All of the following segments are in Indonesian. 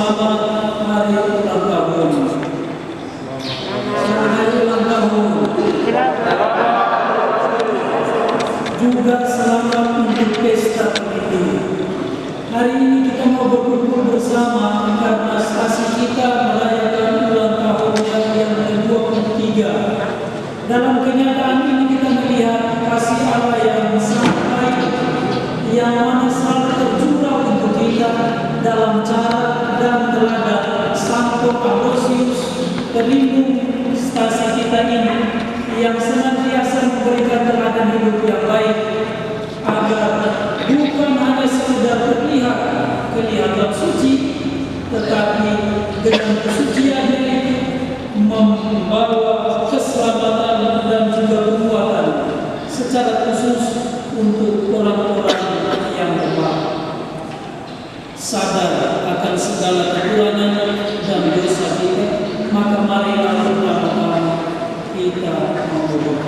selamat hari ulang tahun. Selamat hari ulang tahun. Juga selamat untuk pesta ini. Hari ini kita mau berkumpul bersama karena stasi kita merayakan ulang tahun yang ke-23. Dalam kenyataan ini kita melihat kasih Allah yang sangat baik, yang mana selalu tercurah untuk kita dalam cara dan teladan Santo Ambrosius, pelindung stasi kita ini, yang senantiasa memberikan teladan hidup yang baik, agar bukan hanya sekedar kelihatan suci, tetapi dengan kesuciannya itu membawa keselamatan dan juga kekuatan secara khusus untuk orang-orang yang lemah. Sadar akan segala kekurangan dan dosa kita, maka marilah pertama-tama kita berdoa.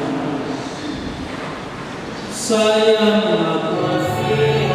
Saya mengasihi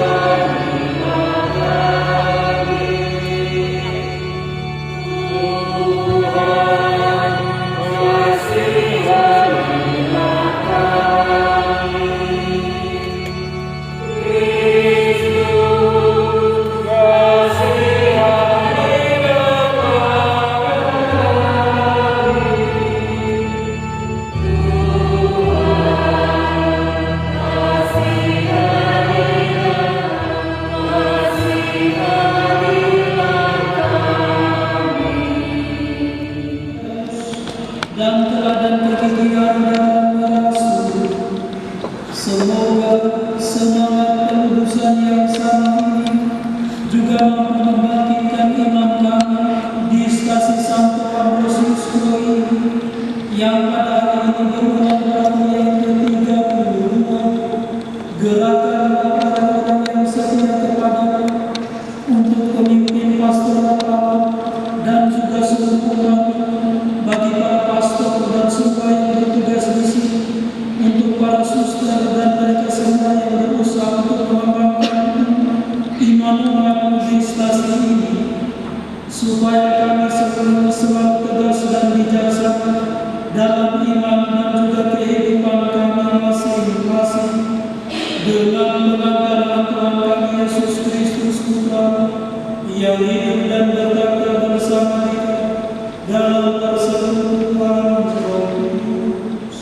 dan teladan kegigihan dalam merasuk. Semoga semangat penebusan yang sama ini juga mampu membangkitkan iman kami di stasi Santo Ambrosius ini, yang pada hari ini berulang tahun yang ke-32, gerakan orang-orang yang setia kepada untuk pemimpin pastoral alam dan juga seluruh umat, bagi para pastor dan semua yang bertugas di sini, untuk para suster dan mereka semua yang berusaha untuk mengembangkan iman umat di stasi ini, supaya kami semua selalu tegas dan bijaksana dalam iman dan juga kehidupan kami masing-masing, dengan penganggaran Tuhan kami Yesus Kristus Putra yang hidup dan berkata bersama kita dalam persekutuan Roh Kudus,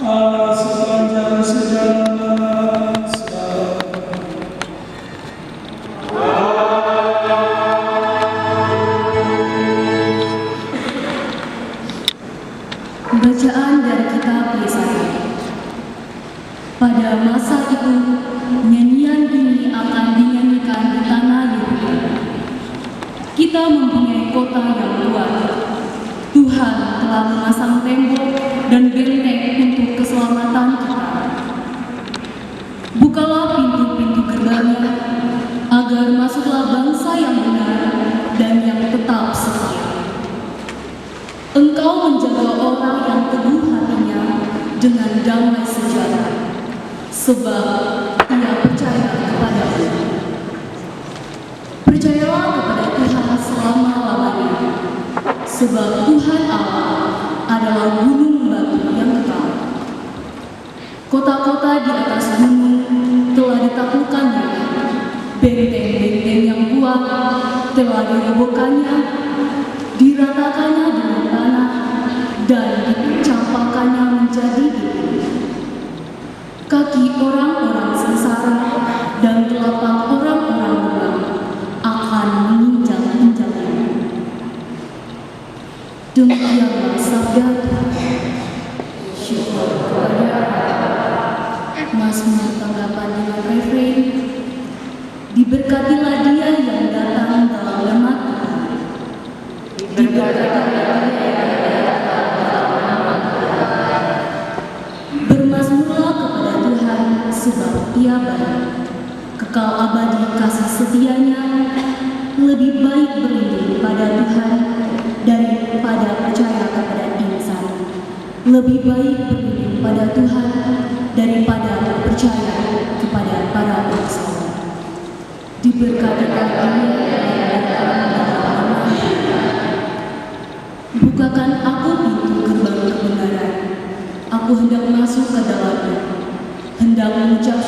Allah sepanjang segala masa. Bacaan dari kitab Yesaya. Pada masa itu, nyanyian ini akan dinyanyikan di tanah Yehuda. Kita mempunyai kota yang kuat. Tuhan telah memasang tembok dan benteng untuk keselamatan kita. Bukalah pintu-pintu gerbangnya, agar masuklah bangsa yang benar dan yang tetap setia. Engkau menjaga orang yang teguh hatinya dengan damai sejahtera, sebab ia percaya kepada-Mu. Percayalah kepada Tuhan selama-lamanya, sebab Tuhan Allah adalah gunung batu yang kekal. Kota-kota di atas gunung telah ditaklukkannya, benteng-benteng yang kuat telah dirobohkannya, diratakannya dengan tanah, dan dicampakkannya menjadi bukit. Kaki orang-orang sengsara dan telapak orang-orang lemah akan menginjak-injaknya. Demikianlah sabda Tuhan. Syukur kepada Allah. Mazmur tanggapan dengan refrain. Diberkatilah dia yang datang dalam nama Tuhan. Diberkatilah dia yang datang dalam nama Tuhan. Bermazmurlah kepada Tuhan, sebab Ia baik. Kekal abadi kasih setianya. Lebih baik berlindung pada Tuhan daripada percaya kepada insan. Lebih baik berlindung pada Tuhan daripada percaya kepada para bangsawan. Diberkatilah dia yang datang dalam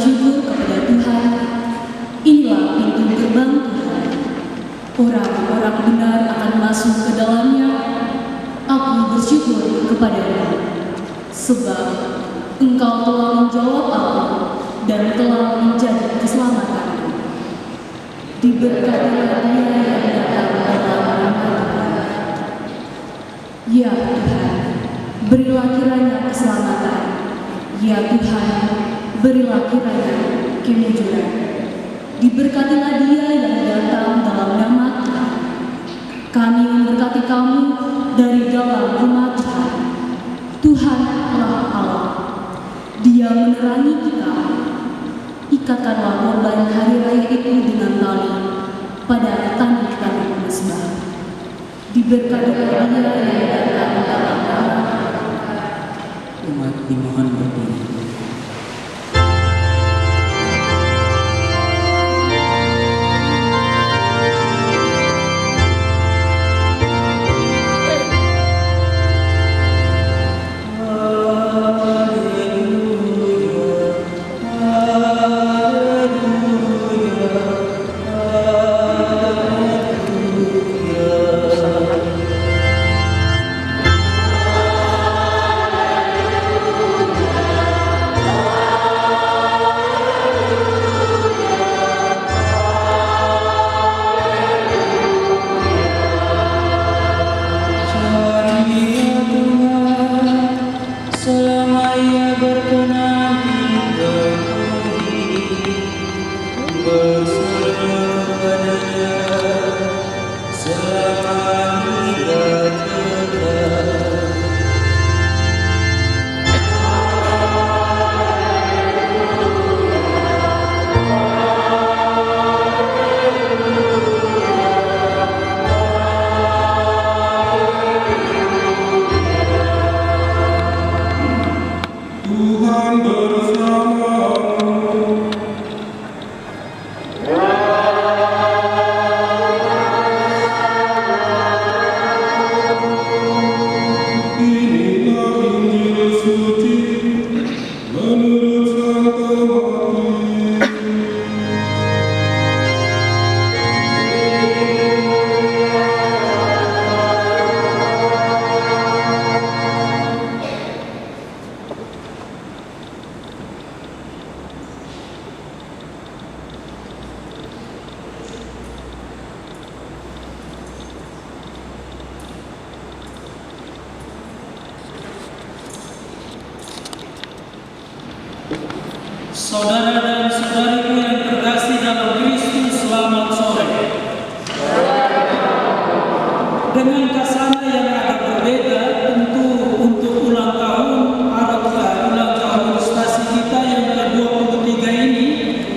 bersyukur kepada Tuhan. Inilah pintu gerbang Tuhan. Orang-orang benar akan masuk ke dalamnya. Aku bersyukur kepadamu, sebab Engkau telah menjawab aku dan telah menjadi keselamatanku. Diberkatilah Dia yang datang dalam nama Tuhan. Ya Tuhan, berilah kiranya keselamatan. Ya Tuhan, berilah kiranya kemujuran. Diberkatilah Dia yang datang dalam nama Tuhan. Kami memberkati kamu dari dalam rumah Tuhan. Tuhan adalah Allah. Dia menerangi kita. Ikatkanlah korban hari raya itu dengan tali pada tanduk-tanduk mesbah. Diberkatilah Dia yang datang dalam nama Tuhan. Umat dimohon berdiri. Saudara dan saudariku yang terkasih dalam Kristus, selamat sore. Dengan kasana yang agak berbeda, tentu untuk ulang tahun stasi kita yang ke-23 ini,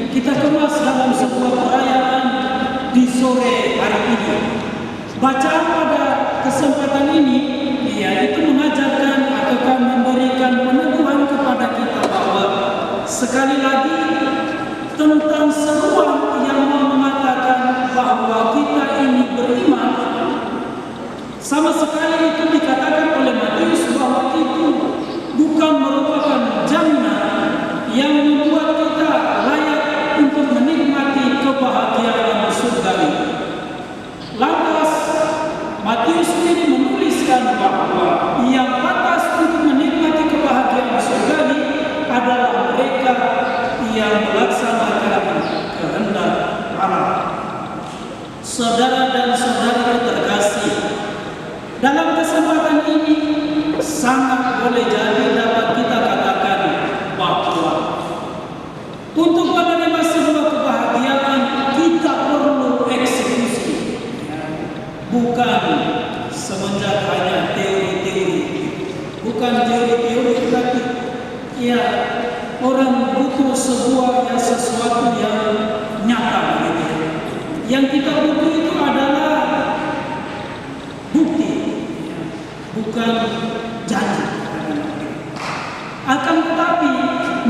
kita kemas dalam sebuah perayaan di sore hari ini. Bacaan pada kesempatan ini, yaitu mengajarkan atau memberikan peneguhan kepada kita bahwa sekali lagi tentang seruan yang mengatakan bahwa kita ini beriman, sama sekali itu dikatakan oleh Matius bahwa itu bukan merupakan jaminan yang membuat kita layak untuk menikmati kebahagiaan surgawi. Lantas Matius ini menuliskan bahwa yang pantas untuk menikmati kebahagiaan surgawi adalah mereka yang melaksanakan kehendak Allah. Saudara dan saudari terkasih, dalam kesempatan ini sangat boleh jadi dapat kita katakan bahwa untuk menerima sebuah kebahagiaan kita perlu eksekusi, bukan semenjak hanya teori-teori, bukan teori-teori, tapi ya orang butuh sesuatu yang nyata gitu. Yang kita butuh itu adalah bukti, bukan janji. Akan tetapi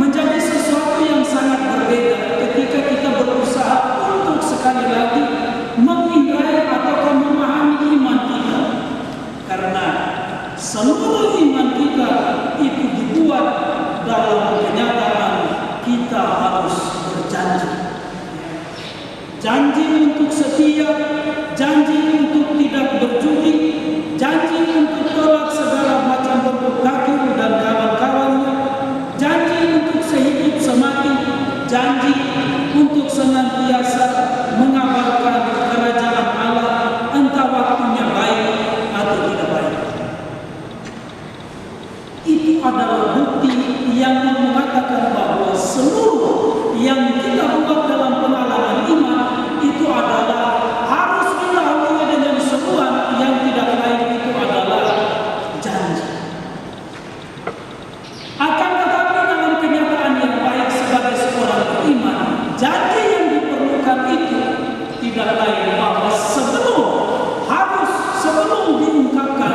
menjadi sesuatu yang sangat berbeda ketika kita berusaha untuk sekali lagi mengindrai atau memahami iman kita, karena seluruh iman kita itu dibuat dalam kenyataan kita harus janji untuk setia, janji untuk tidak berjudi, janji untuk tolak segala macam bentuk kafir dan kawan-kawannya, janji untuk sehidup semati, janji untuk senantiasa mengabarkan kerajaan Allah entah waktunya baik atau tidak baik. Itu adalah bukti yang mengatakan bahwa seluruh yang kita buat dalam pengalaman iman itu adalah harus dilalui dengan seruan yang tidak lain, itu adalah janji. Akan tetapi dalam kenyataan yang baik sebagai seorang beriman, janji yang diperlukan itu tidak lain bahwa sebelum diungkapkan,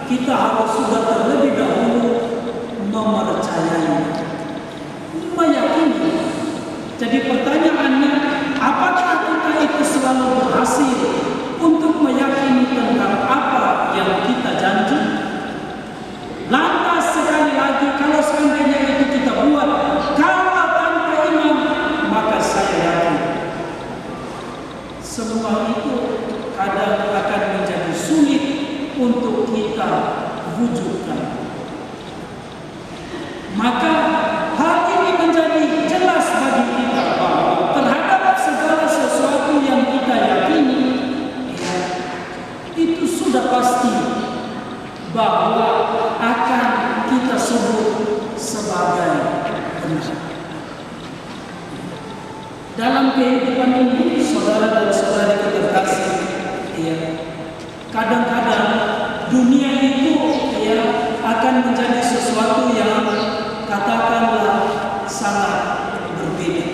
kita harus sudah terlebih dahulu mempercayai, meyakini. Jadi pertanyaannya, apakah kita itu selalu berhasil untuk meyakini tentang apa yang kita janji? Lantas sekali lagi, kalau seandainya itu kita buat, kalau tanpa iman, maka saya yakin semua itu kadang akan menjadi sulit untuk kita wujudkan. Maka hal ini menjadi jelas bagi kita bahwa terhadap segala sesuatu yang kita yakini, itu sudah pasti bahwa akan kita sebut sebagai benar. Dalam kehidupan ini, saudara dan saudari terkasih, kadang-kadang dunia itu akan menjadi sesuatu yang katakanlah sangat berbeda.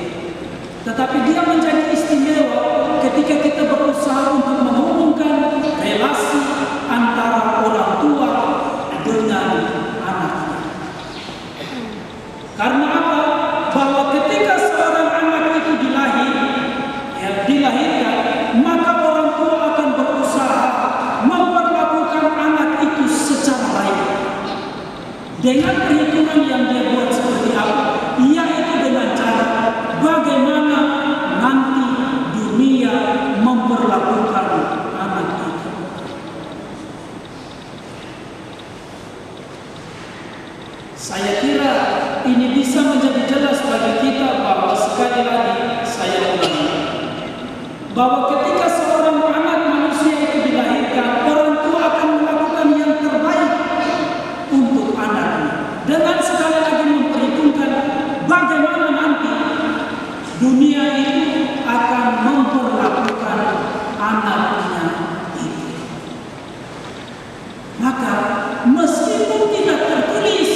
Tetapi dia menjadi istimewa ketika kita berusaha untuk menghubungkan relasi antara orang tua dengan anaknya. Karena apa? Bahwa ketika seorang anak itu dilahirkan, maka orang tua akan berusaha memperlakukan anak itu secara baik. Dengan perhitungan yang dia buat seperti apa? Yaitu dengan cara bagaimana nanti dunia memperlakukan anak itu. Saya kira ini bisa menjadi jelas bagi kita bahwa sekali lagi saya ulangi, bahwa ketika seorang anak manusia itu dilahirkan, orang tua akan melakukan yang terbaik untuk anaknya, dengan sekali lagi memperhitungkan bagaimana nanti dunia itu akan memperlakukan anaknya itu. Maka meskipun tidak tertulis,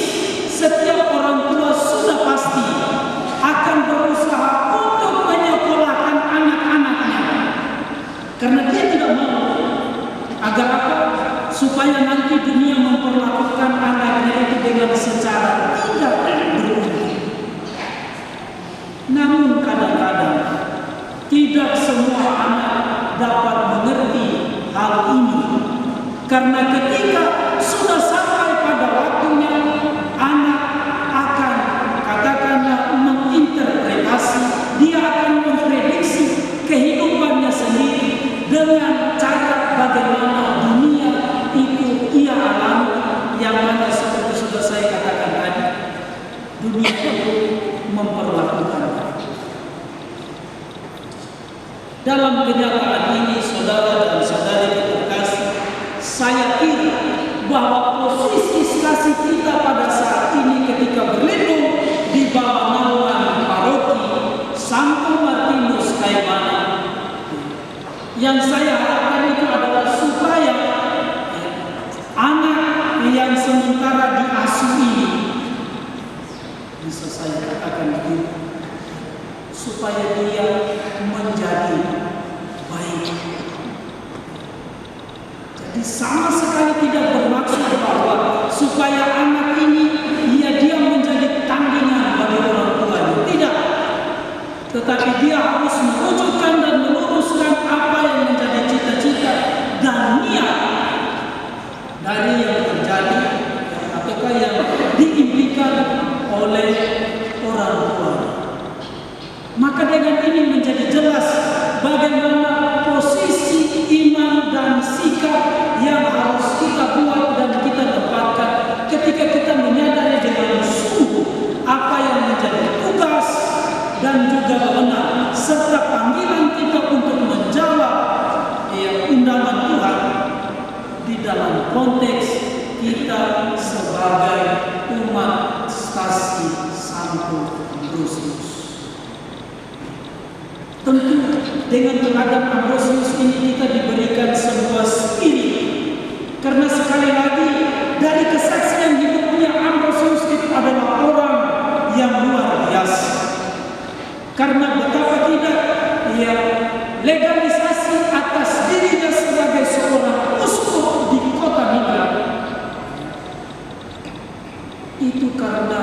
setiap orang tua sudah pasti akan berusaha untuk menyekolahkan anak-anaknya, karena dia tidak mau agar apa? Supaya nanti dunia memperlakukan anaknya itu dengan secara tidak beruntun. Namun kadang-kadang tidak semua anak dapat mengerti hal ini, karena ketika sudah sampai pada waktunya, anak akan katakanlah menginterpretasi, dia akan memprediksi kehidupannya sendiri dengan cara bagaimana dunia itu ia alami, yang mana seperti sudah saya katakan tadi, dunia itu memperlakukan. Dalam kenyataan ini, saudara dan saudari terkasih, saya kira bahwa posisi kasih kita pada saat ini ketika berlindung di bawah naungan paroki Santo Martinus Kaimana, yang saya harapkan itu adalah supaya anak yang sementara diasuh ini, bisa saya katakan begitu, supaya dia menjadi baik. Jadi sama sekali tidak bermaksud bahwa supaya anak ini dia menjadi tandingan bagi orang tuanya, tidak. Tetapi dia harus mewujudkan dan meluruskan apa yang menjadi cita-cita dan niat dari yang terjadi ataukah yang diimpikan oleh orang tua. Maka dengan ini menjadi jelas dengan teladan Ambrosius ini kita diberikan sebuah spirit. Karena sekali lagi dari kesaksian hidupnya Ambrosius itu adalah orang yang luar biasa. Karena betapa tidak ya legalisasi atas dirinya sebagai seorang uskup di kota Milan itu karena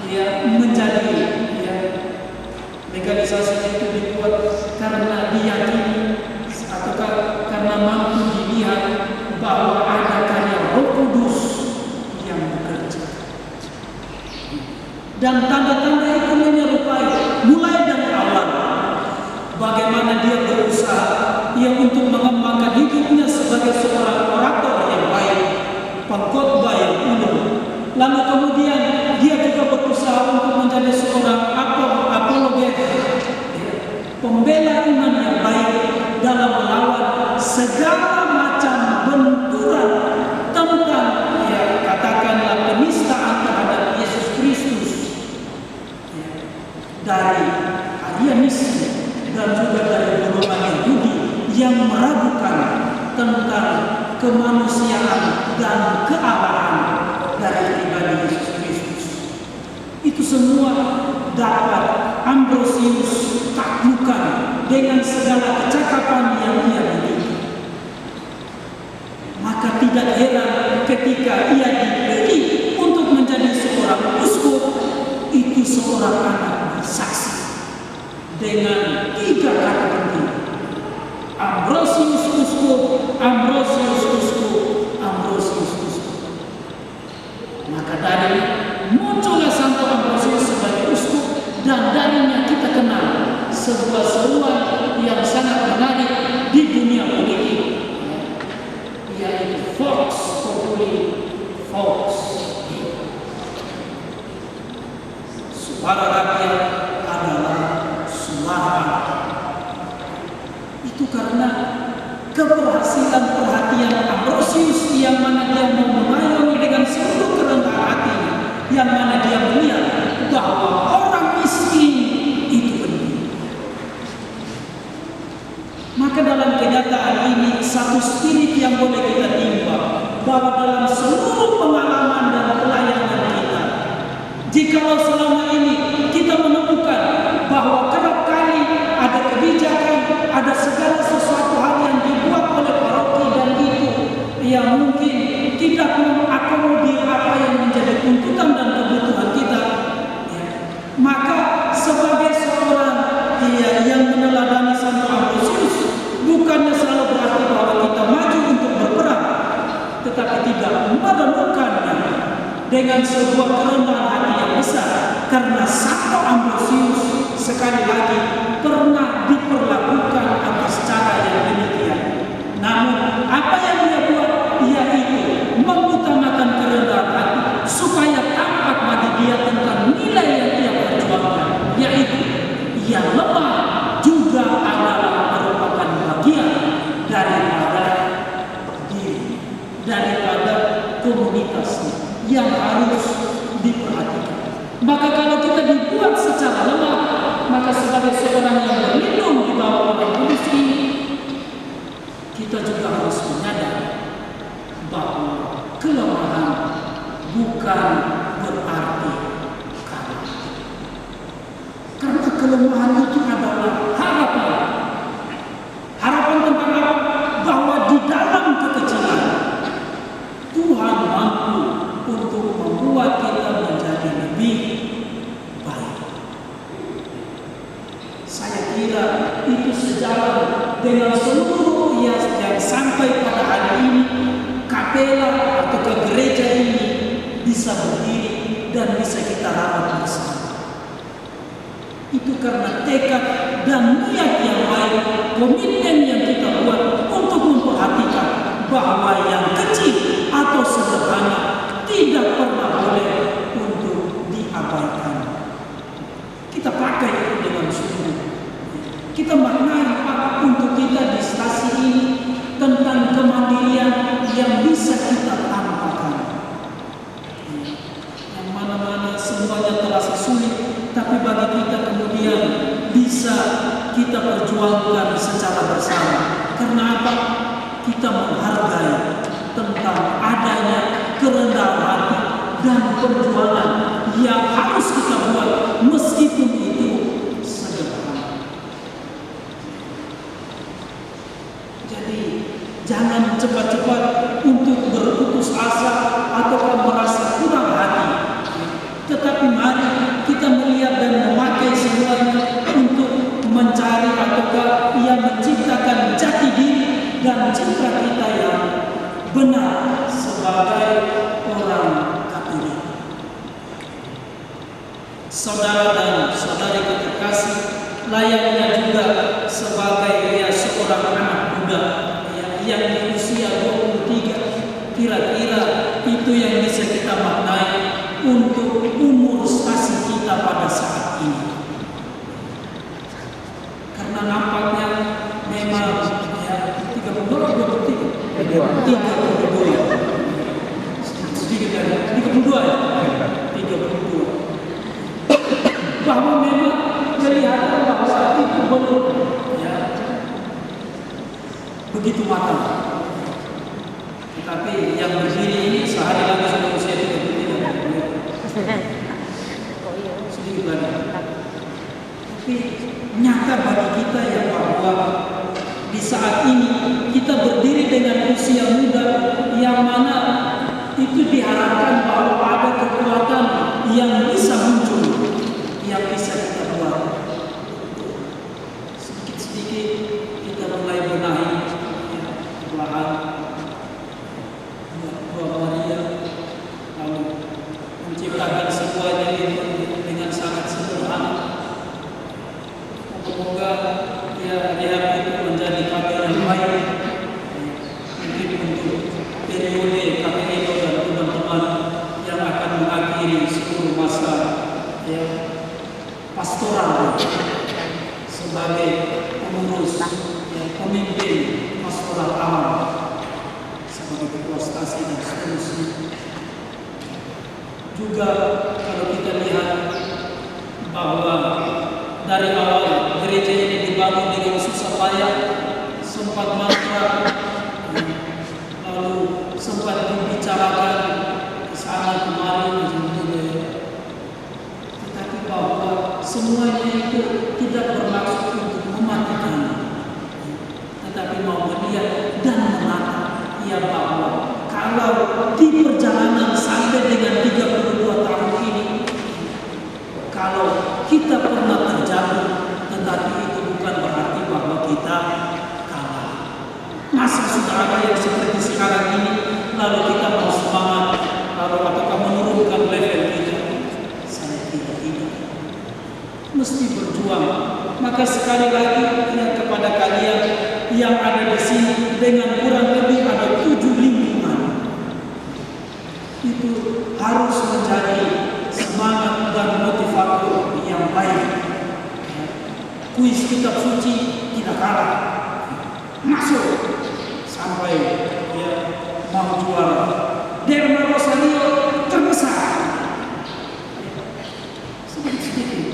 ya menjadi ya legalisasi itu dibuat karena diyakini atau karena mampu dilihat bahwa ada karya Roh Kudus yang bekerja. Dan tanda-tanda itu menyerupai mulai dari awal bagaimana dia berusaha untuk mengembangkan hidupnya sebagai seorang orator yang baik, pengkhotbah yang ulung. Lalu kemudian dia juga berusaha untuk menjadi seorang apologet, pembela iman yang baik dalam melawan segala macam benturan tentang katakanlah penistaan terhadap Yesus Kristus dari Arianisme dan juga dari golongan Yahudi yang meragukan tentang kemanusiaan dan kealahan dari pribadi Yesus Kristus. Itu semua dapat Ambrosius taklukkan dengan segala kecakapan yang ia miliki. Maka tidak heran ketika ia dipilih untuk menjadi seorang uskup, itu seorang anak bersaksi dengan 3 kata penting: Ambrosius uskup, Ambrosius uskup, Ambrosius uskup. Maka dari muncullah Santo Ambrosius sebagai uskup, dan darinya kita kenal sebuah seruan yang sangat menarik di dunia politik, yaitu Vox Populi Vox, suara rakyat adalah suara Allah. Itu karena keberhasilan perhatian Ambrosius yang mana dia mau mengayomi dengan seluruh kerendahan hatinya, yang mana dia melihat bahwa orang miskin itu penting. Maka dalam kenyataan ini satu spirit yang boleh kita timba, bahwa dalam seluruh pengalaman dan pelayanan kita, jikalau selama ini kita menemukan bahwa kerap kali ada kebijakan, ada segala sesuatu hal yang dibuat oleh paroki dan itu yang mungkin tidak mengakomodir apa yang menjadi tuntutan dan kebutuhan kita, maka sebagai seorang yang meneladani Santo Ambrosius, bukannya selalu berarti bahwa kita maju untuk berperang, tetapi tidak merenungkannya dengan sebuah kerendahan hati yang besar. Karena Santo Ambrosius sekali lagi pernah diperlakukan atas cara yang demikian. Namun apa yang dia buat, yaitu mengutamakan kerendahan hati supaya tampak bagi dia tentang nilai yang dia perjuangkan, yaitu yang lemah juga adalah merupakan bagian daripada diri, daripada komunitasnya yang harus diperhatikan. Maka kalau kita dibuat secara lemah, maka sebagai seorang yang berlindung di bawah orang kudus ini, kita juga harus menyadari bahwa kelemahan bukan berarti kalah. Karena kelemahan itu adalah harapan. Harapan tentang apa? Bahwa di dalam kekecilan Tuhan mampu untuk membuat kita menjadi lebih baik. Saya kira itu sejalan dengan seluruh yang sampai pada hari ini kapela atau ke gereja ini bisa berdiri dan bisa kita rawat bersama. Itu karena tekad dan niat yang baik, komitmen yang kita buat untuk memperhatikan bahwa yang kecil atau sederhana tidak pernah boleh untuk diabaikan. Kita pakai itu dengan sungguh. Kita maknai untuk kita di stasi ini tentang kemandirian yang bisa kita tampakkan. Yang mana-mana semuanya terasa sulit, tapi bagi kita kemudian bisa kita perjuangkan secara bersama. Karena apa? Kita menghargai tentang adanya kerendahan hati dan perjuangan yang harus kita buat meskipun itu sederhana. Jadi jangan cepat-cepat untuk berputus asa atau merasa kurang hati. Tetapi mari kita melihat dan memakai semuanya untuk mencari ataukah yang menciptakan jati diri dan citra kita yang benar sebagai orang Katolik. Saudara dan saudari terkasih, layaknya juga sebagai seorang anak muda yang di usia 23, kira-kira itu yang bisa kita maknai untuk umur stasi kita pada saat ini. Karena nampaknya memang 32 bahwa memang kelihatan bahwa itu belum begitu matang. Tetapi yang berdiri ini sehari lagi sudah usia 33. Sedikit lagi. Tapi nyata bagi kita ya bahwa di saat ini kita berdiri dengan usia muda yang mana itu diharapkan bahwa ada kekuatan yang bisa muncul, yang bisa kita buat. Sedikit-sedikit kita mulai benahi perlahan Doa Maria, lalu menciptakan semuanya dengan sangat sederhana. Semoga lihat itu menjadi kabar yang baik mungkin untuk periode KPI dan teman-teman yang akan mengakhiri seluruh masa pastoral sebagai pengurus pemimpin pastoral alam sebagai ketua stasi dan seterusnya. Juga kalau kita lihat bahwa dari awal gereja ini dibangun dengan susah payah, sempat mangkrak, lalu sempat dibicarakan ke sana kemari, tetapi bahwa semuanya itu tidak bermaksud untuk mematikan, tetapi mau melihat dan menatap. Ya bahwa kalau di perjalanan sampai dengan 32 tahun ini, kalau kita pernah terjatuh, tetapi itu bukan berarti bahwa kita kalah. Masa sudah ada yang seperti sekarang ini, lalu kita mau semangat, lalu apakah menurunkan level kita? Saya tidak. Mesti berjuang. Maka sekali lagi kepada kalian yang ada di sini dengan kurang lebih ada 7 lingkungan, itu harus menjadi semangat dan motivator yang baik. Kuis kitab suci tidak kalah, masuk sampai mau juara. Derma Rosario terbesar. Sedikit-sedikit.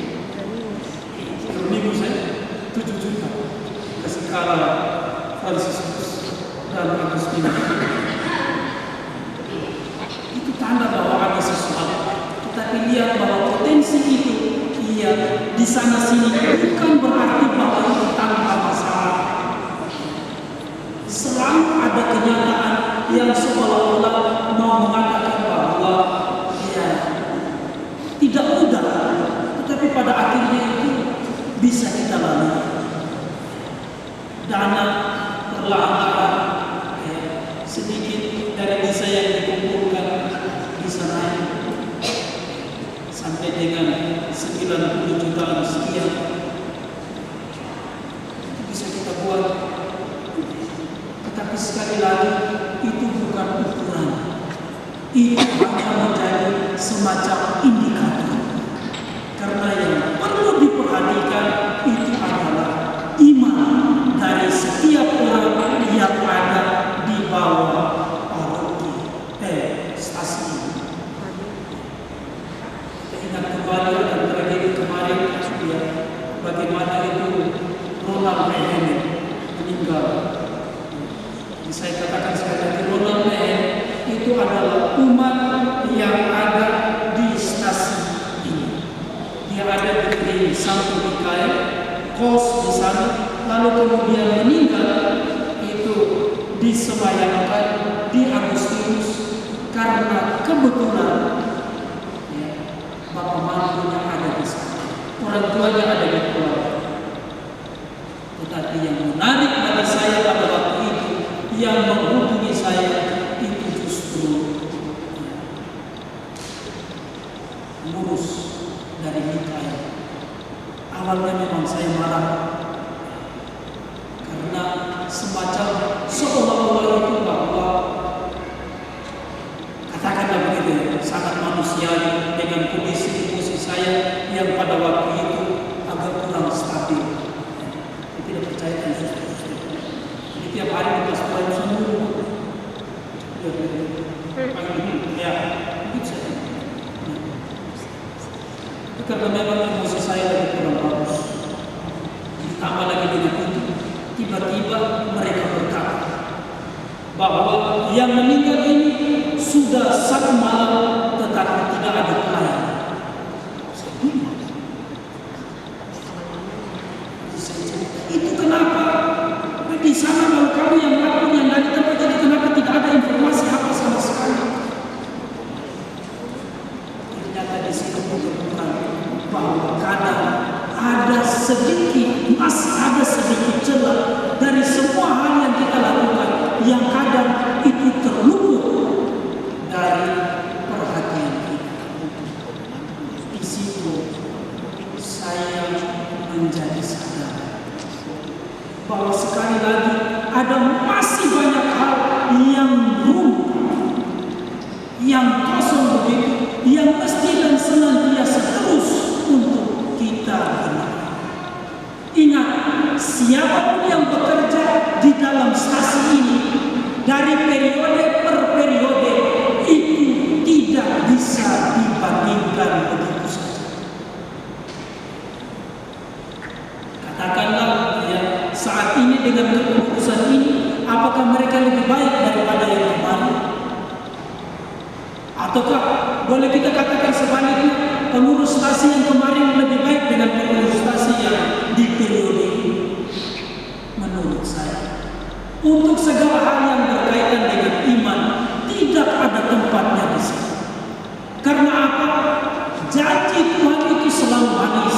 Minggu saya 7 juta ke skala Franciscus dan Agustina. Itu tanda bahwa ada sesuatu. Tetapi lihat bahwa potensi itu di sana sini bukan berarti bahwa itu tanpa masalah. Selalu ada kenyataan yang seolah-olah mau mengatakan bahwa tidak mudah, tetapi pada akhirnya itu bisa kita lalui. Dana perlahan-lahan sedikit dari desa yang dikumpulkan bisa naik sampai dengan 90 jutaan sekian. Itu bisa kita buat. Tetapi sekali lagi itu bukan ukuran. Itu hanya menjadi semacam indikator. Karena yang perlu diperhatikan itu adalah iman dari setiap orang yang ada di bawah paroki stasi. Kita ingat kembali dan tragedi kemarin, bagaimana itu Ronald Reagan meninggal. Jadi saya katakan sekali lagi, Ronald Reagan itu adalah umat yang ada di stasi ini. Dia ada di Santo Mikael, kos di sana, lalu kemudian meninggal itu disemayamkan di Agustinus karena kebetulan ya, bapak mantunya ada di sana, orang tuanya ada di Pulau. Tetapi yang menarik bagi saya pada waktu itu, yang menghubungi saya itu justru lurus dari Mikael. Awalnya memang saya marah karena semacam seolah-olah itu bahwa katakanlah begitu, sangat manusiawi dengan kondisi emosi saya yang pada waktu itu agak kurang stabil. Saya tidak percaya dengan sesuatu. Jadi tiap hari kita sekolah semua. Ya, begitu saja. Karena memang emosi saya lagi kurang bagus. Ditambah lagi dengan itu, tiba-tiba mereka berkata bahwa yang meninggal ini sudah 1 malam tetapi tidak ada pelayan. Itu kenapa? Di sana kalau kamu yang melakukan yang dari tempat itu, kenapa tidak ada informasi apa sama sekali? Ternyata di situ bukan bahwa kadang ada sedikit, masih ada sedikit celah dari semua hal yang kita lakukan yang kadang itu terluput dari perhatian kita. Di situ saya menjadi sadar bahwa sekali lagi ada masih banyak hal yang runtuh, yang kosong begitu, yang mesti dan senantiasa terus untuk kita benahi. Ingat, siapapun yang bekerja di dalam stasi ini dari periode per periode itu tidak bisa dibandingkan begitu saja. Katakanlah ya, saat ini dengan kepengurusan ini, apakah mereka lebih baik daripada yang kemarin? Ataukah boleh kita katakan sebaliknya, pengurus stasi yang kemarin lebih baik dengan pengurus stasi yang di periode ini? Menurut saya, untuk segala hal yang berkaitan dengan iman, tidak ada tempatnya di sini. Karena apa? Janji Tuhan itu selalu manis.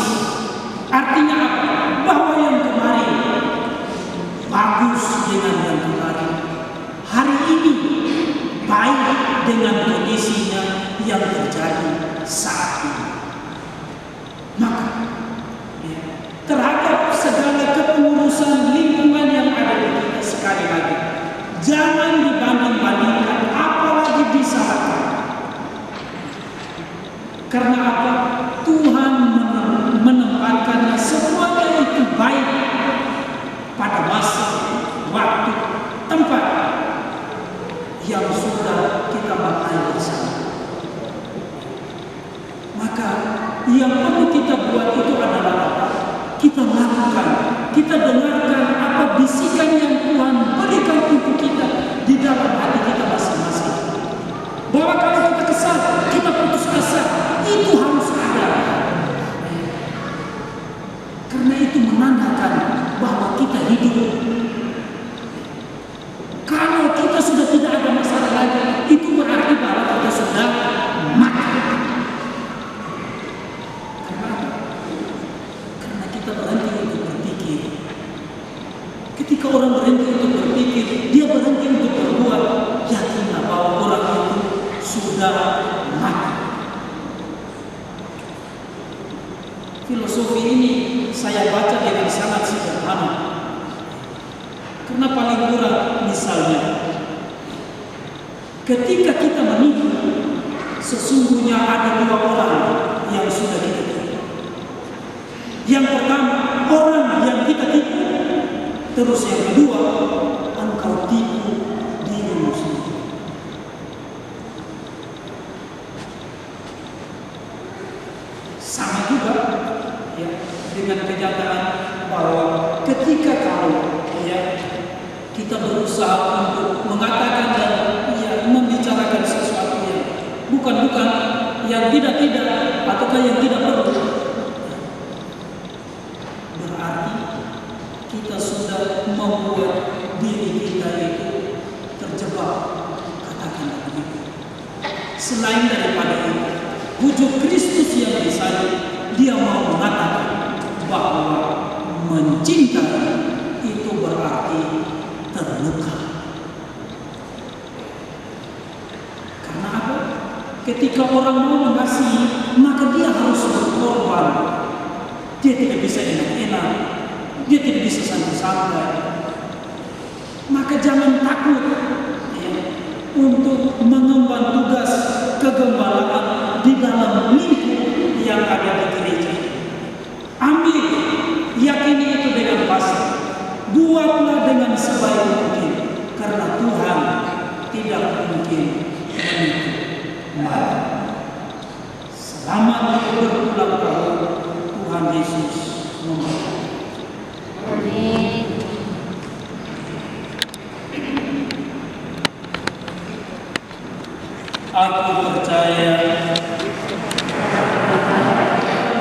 Artinya apa? Bahwa yang kemarin bagus dengan yang kemarin. Hari ini baik dengan kondisinya yang terjadi saat ini. Maka ya, terhadap segala kepengurusan lingkungan yang ada di kita, sekali lagi jangan dibanding-bandingkan, apalagi disalahkan. Karena apa? Tuhan menempatkannya semuanya itu baik pada masa, waktu, tempat yang sudah kita maknai bersama. Maka yang perlu kita buat itu adalah apa? Kita lakukan, kita dengarkan apa bisikan yang Tuhan berikan untuk kita di dalam hati kita masing-masing. Bahwa kalau kita kesal, kita putus asa, itu harus ada. Karena itu menandakan bahwa kita hidup. Kalau kita sudah tidak ada masalah lagi, itu berarti bahwa kita sudah mati. Karena kita berhenti untuk berpikir. Ketika orang berhenti untuk berpikir, dia berhenti untuk berbuat, yakinlah bahwa orang itu sudah mati. Filosofi ini saya baca dengan sangat sederhana. Karena paling murah misalnya, ketika kita menipu, sesungguhnya ada 2 orang yang sudah kita tipu. Yang pertama, orang yang kita tipu. Terus yang kedua, engkau tipu dirimu sendiri. Sama juga ya, dengan kenyataan bahwa ketika berusaha untuk mengatakan dan ya, membicarakan sesuatu yang bukan yang tidak ataukah yang tidak perlu. Berarti kita sudah membuat diri kita itu terjebak, katakanlah begitu. Selain daripada itu, wujud Kristus yang disalib, dia mau mengatakan bahwa mencintai itu berarti terluka. Karena apa? Ketika orang mau mengasihi, maka dia harus berkorban. Dia tidak bisa enak-enak, dia tidak bisa santai-santai. Maka jangan takut ya, untuk mengemban tugas kegembalaan di dalam lingkup yang ada di gereja. Ambil, yakini itu dengan pasti. Buatlah dengan sebaik mungkin, karena Tuhan tidak mungkin menipu mati. Selamat berulang tahun, Tuhan Yesus memberkati. Amin. Aku percaya,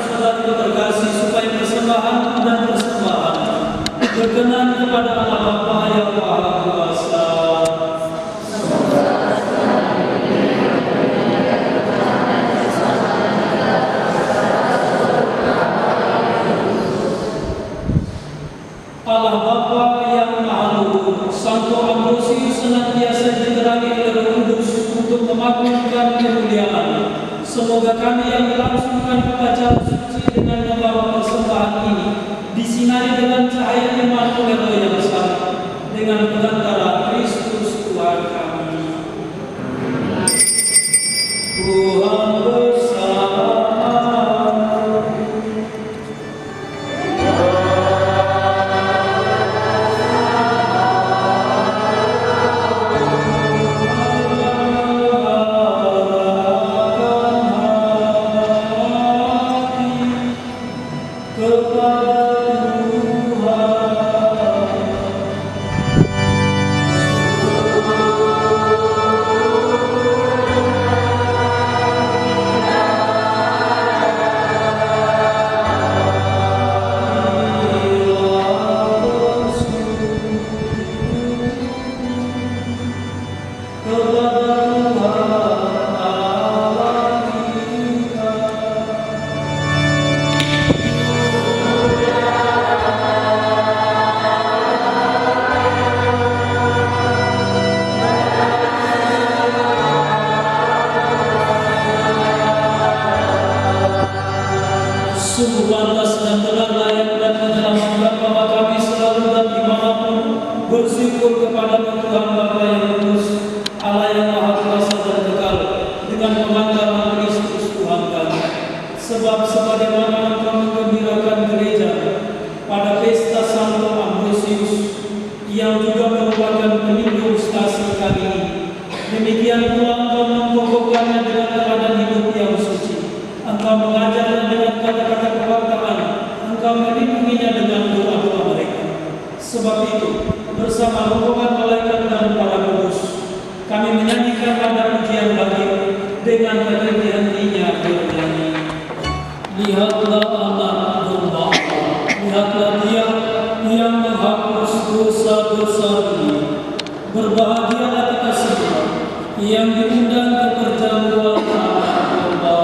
saudara terkasih, supaya persembahan dan persembahan berkenan kepada Allah Bapa yang Maha Kuasa. Allah Bapa yang Maha Luhur, Santo Ambrosius senantiasa diterangi oleh Roh Kudus untuk memakmurkan kemuliaan. Semoga kami yang melangsungkan upacara suci dengan membawa persembahan ini disinari dengan cahaya iman oleh Roh yang sama, dengan perantara Kristus Tuhan kami. Tuhan bersama. Sungguh pantas dan benar layak dan menyelamatkan bahwa kami selalu dan dimanapun bersyukur kepada Tuhan Bapa yang kudus, Allah yang Maha Kuasa dan kekal, dengan pengantaran Kristus Tuhan kami. Sebab sebagaimana Engkau menggembirakan gereja pada pesta Santo Ambrosius yang juga merupakan pelindung stasi kami ini, demikian pula Engkau mengokohkannya dengan teladan hidup yang suci. Engkau mengajarnya dengan kata-kata kewartaan, Engkau melindunginya dengan doa-doa mereka. Sebab itu, bersama rombongan malaikat dan para kudus, kami menyanyikan pada pujian bagi dengan berhenti-hentinya bernyanyi. Lihatlah anak domba Allah, lihatlah dia yang menghapus dosa-dosa dunia. Berbahagialah kita semua yang diundang ke perjamuan anak domba.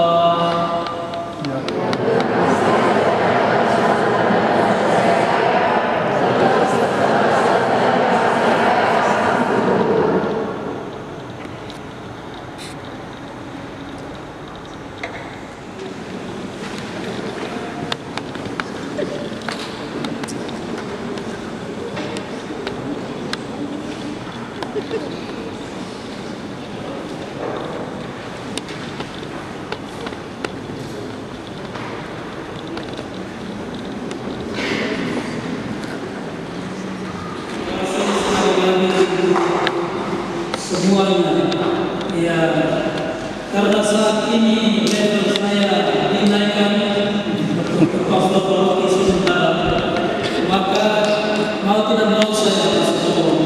Semuanya, ya, karena saat ini level saya dinaikkan ke pastor paroki sementara, maka mau tidak mau saya harus turun.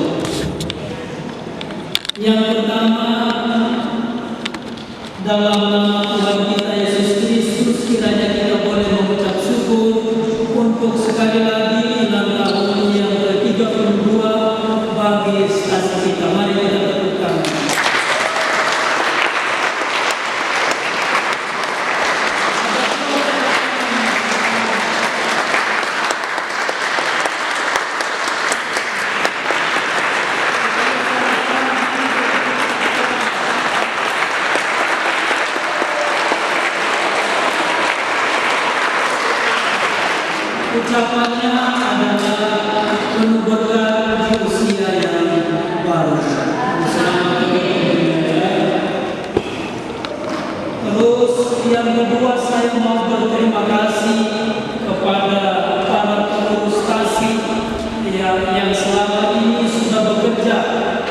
yang selama ini sudah bekerja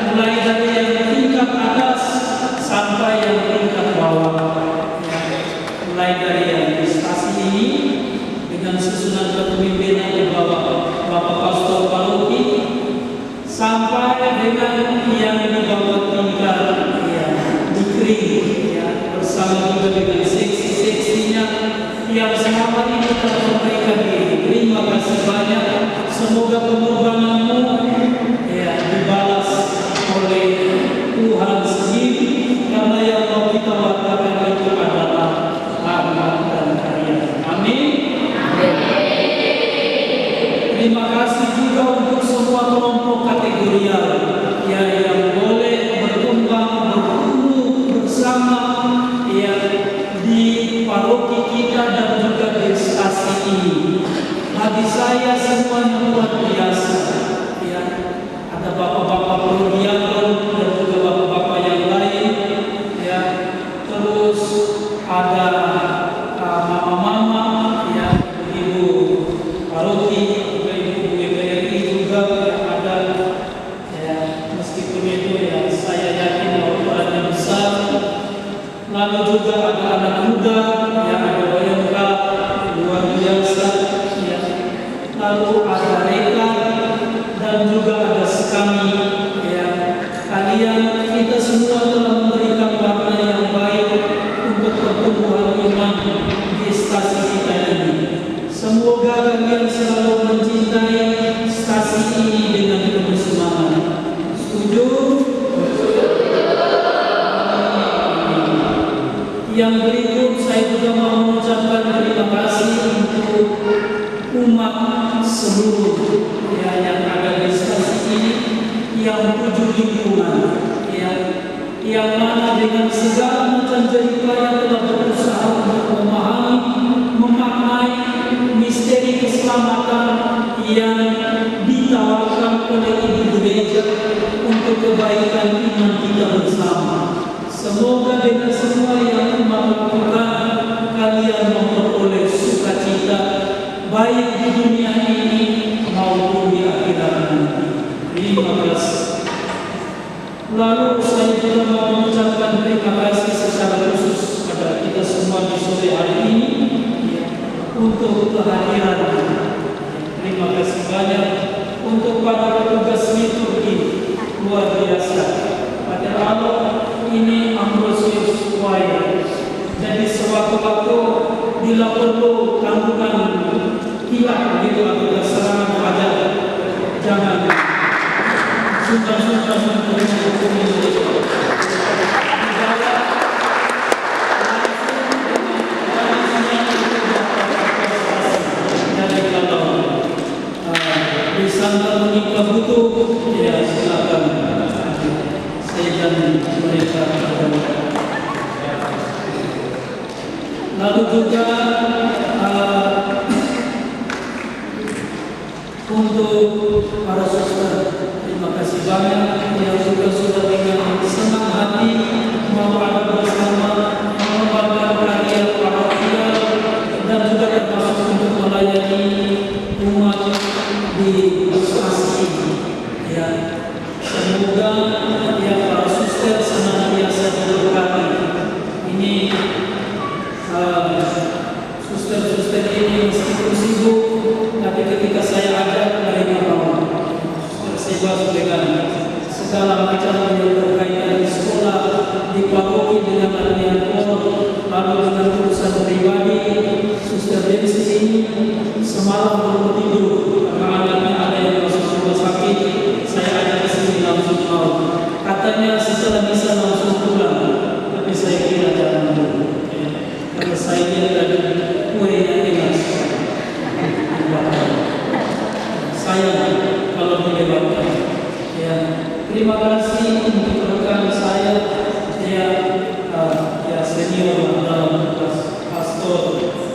mulai dari yang tingkat atas sampai yang tingkat bawah. Mulai dari yang di stasi ini dengan susunan kepemimpinan di bawah Bapak Pastor Paroki sampai dengan yang di bawah tingkat dikri bersama juga dengan seksi-seksinya yang selama ini telah memberikan diri. Terima kasih banyak. Semoga pengorbananmu dibalas oleh Tuhan sendiri, karena yang mau kita wartakan itu adalah amal dan karya. Amin. Terima kasih juga untuk semua kelompok kategorial yang boleh berkembang bertumbuh bersama di paroki kita dan juga di stasi ini. Bagi saya semuanya luar biasa. Ada bapak-bapak prodiakon dan juga bapak-bapak yang lain. Terus ada mama-mama, ibu paroki, juga ibu GPRI juga yang ada. Meskipun itu saya yakin ukurannya besar. Lalu juga ada anak muda yang ada OMK luar biasa. Lalu ada rekan dan juga ada sekami. Kalian kita semua telah memberikan warna yang baik untuk pertumbuhan iman di stasi kita ini. Semoga kalian selalu mencintai stasi ini dengan penuh semangat. Setuju? Yang berikut saya juga mau mengucapkan terima kasih untuk umat seluruh yang ada di stasi ini, yang 7 lingkungan, yang mana dengan segala macam jeripaya telah berusaha untuk memahami, memaknai misteri keselamatan yang ditawarkan oleh Ibu Gereja untuk kebaikan iman kita bersama. Semoga dengan semua yang melakukan, kalian memperoleh sukacita baik di dunia ini maupun di akhirat nanti. Terima kasih. Lalu saya juga mau mengucapkan terima kasih secara khusus kepada kita semua di sore hari ini untuk kehadiran. Terima kasih banyak untuk para petugas liturgi luar biasa. Pada Allah ini Ambrosius Choir. Jadi sewaktu-waktu bila perlu tanggungan kilat begitu apabila serangan pada jangan sungkan-sungkan untuk menghubungi jadi kalau disangka menikah butuh, silakan saya dan mereka. Lalu juga untuk para suster, terima kasih banyak yang sudah dengan senang hati mau ada bersama mengembangkan karya parokial dan juga termasuk untuk melayani umat di stasi ini. Semoga para suster senantiasa diberkati. Ini suster-suster ini meskipun sibuk, tapi ketika saya ajak mereka mau. Suster sibuk dengan segala macam yang berkaitan di sekolah, di paroki dengan latihan pol, lalu dengan urusan pribadi. Suster Densi ini semalam belum tidur karena anaknya ada yang masuk rumah sakit. Saya ajak ke sini langsung mau. Katanya setelah bisa langsung pulang, tapi saya kira jangan dulu. Karena saya dari kuenya enak. Sayang kalau dilewatkan. Terima kasih untuk rekan saya senior dalam tugas Pastor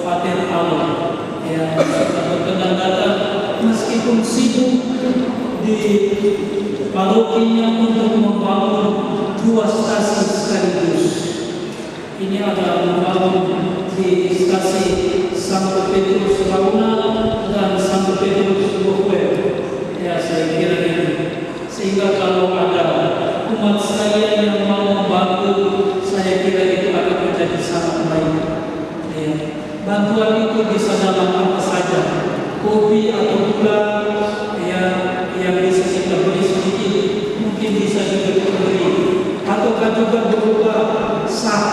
Pater Allah sudah berkenan datang meskipun sibuk di parokinya untuk membangun 2 stasi sekaligus. Ini adalah membangun di stasi Santo Petrus Rauna dan Santo Petrus Bohwe. Saya sehingga kalau ada umat saya yang mau membantu, saya kira itu akan menjadi sangat baik. Ya. Bantuan itu bisa dalam apa saja, kopi atau gula, ya, yang bisa kita beli sedikit, mungkin bisa juga diberi, ataukah juga berupa sak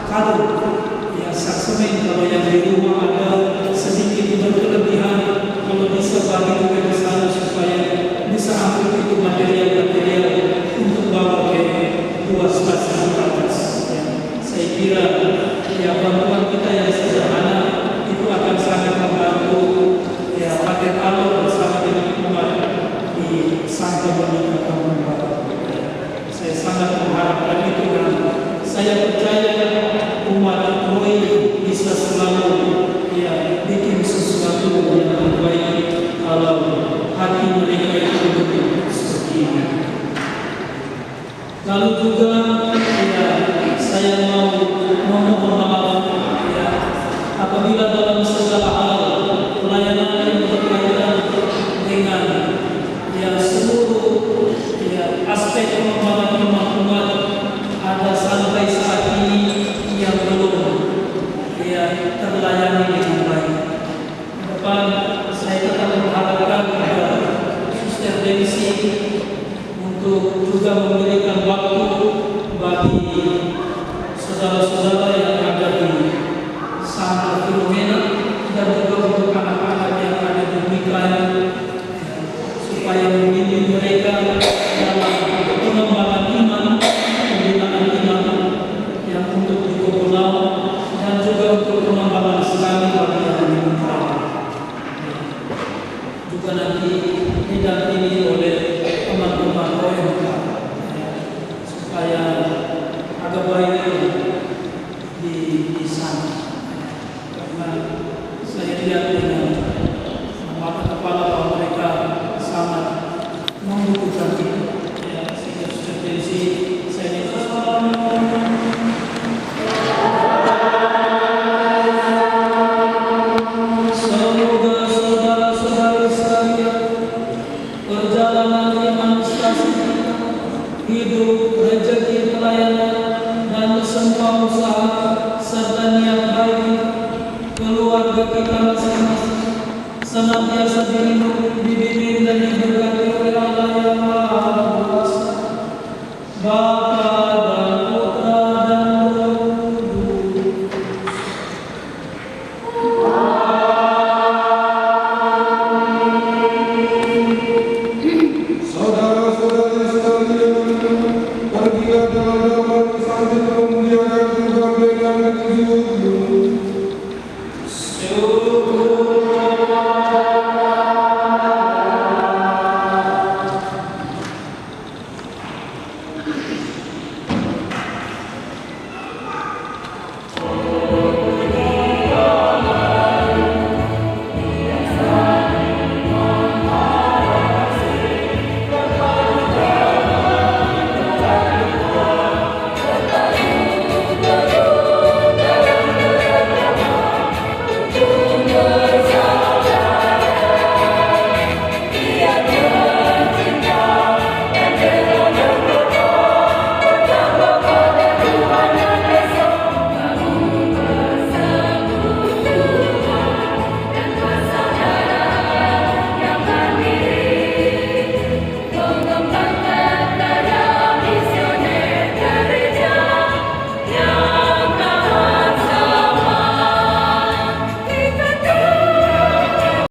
kado, ya, sak semen kalau yang di rumah ada sedikit berkelebihan, kalau bisa bagi juga di sana supaya bisa ambil itu material-material untuk bawa ke dua stasiun atas. Ya. Saya kira ya bantuan kita yang sederhana itu akan sangat membantu, ya, pakai alur bersama dengan umat di Santa Monica Kampung Barat. Saya sangat mengharapkan itu dan saya percaya umat Roy bisa selalu, ya, bikin sesuatu yang terbaik kalau hati mereka itu betul seperti ini. Lalu juga, ya, saya mau memohon maaf, ya, apabila dalam segala hal pelayanan yang berkaitan dengan, ya, seluruh, ya, aspek pengembangan umat ada sampai saat ini yang belum, ya, terlayani dengan baik. Ke depan saya tetap mengharapkan kepada Suster Desi untuk juga memberikan waktu bagi saudara-saudara yang ada di Santa Filomena dan juga untuk anak-anak yang ada di Mikael, supaya membimbing mereka dalam pengembangan iman, pembinaan iman yang untuk di Kobolau dan juga untuk pengembangan sekali bagi yang di Mikael. Juga nanti didampingi oleh teman-teman OMK, supaya agak baik di sana. Karena saya lihat dengan mata kepala bahwa mereka sangat membutuhkan itu. Ya, sehingga Suster Desi, saya minta semoga saudara-saudari sekalian perjalanan emansipasi kita, hidup, rezeki, pelayanan, dan semua usaha serta niat baik keluarga kita masing-masing senantiasa dilindungi, dibimbing dan diberi